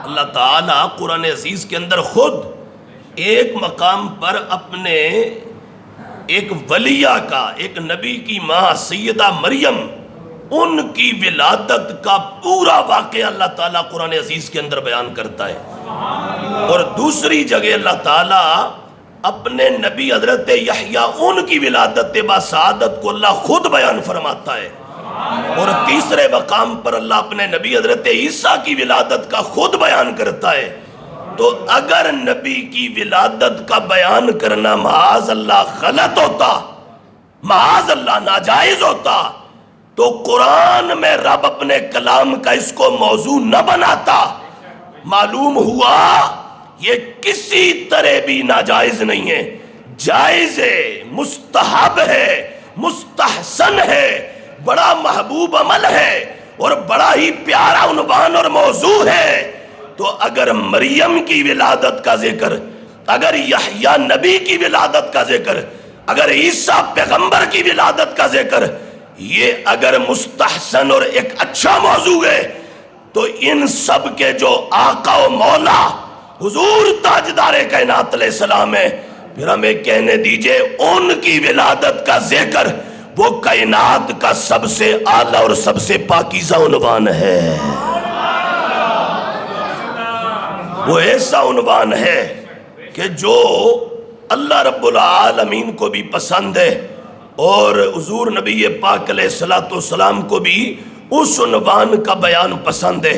اللہ تعالیٰ قرآن عزیز کے اندر خود ایک مقام پر اپنے ایک ولیہ کا، ایک نبی کی ماں سیدہ مریم، ان کی ولادت کا پورا واقعہ اللہ تعالیٰ قرآن عزیز کے اندر بیان کرتا ہے، اور دوسری جگہ اللہ تعالیٰ اپنے نبی حضرت یحییٰ ان کی ولادت بسعادت کو اللہ خود بیان فرماتا ہے، اور تیسرے مقام پر اللہ اپنے نبی حضرت عیسیٰ کی ولادت کا خود بیان کرتا ہے۔ تو اگر نبی کی ولادت کا بیان کرنا معاذ اللہ غلط ہوتا، معاذ اللہ ناجائز ہوتا، تو قرآن میں رب اپنے کلام کا اس کو موضوع نہ بناتا۔ معلوم ہوا یہ کسی طرح بھی ناجائز نہیں ہے، جائز ہے، مستحب ہے، مستحسن ہے، بڑا محبوب عمل ہے، اور بڑا ہی پیارا عنوان اور موضوع ہے۔ تو اگر مریم کی ولادت کا ذکر، اگر یحییٰ نبی کی ولادت کا ذکر، اگر عیسیٰ پیغمبر کی ولادت کا ذکر، یہ اگر مستحسن اور ایک اچھا موضوع ہے، تو ان سب کے جو آقا و مولا حضور تاجدار کائنات علیہ السلام ہے، پھر ہمیں کہنے دیجئے ان کی ولادت کا ذکر وہ کائنات کا سب سے اعلیٰ اور سب سے پاکیزہ عنوان ہے، وہ ایسا عنوان ہے کہ جو اللہ رب العالمین کو بھی پسند ہے، اور حضور نبی پاک علیہ السلام کو بھی اس عنوان کا بیان پسند ہے۔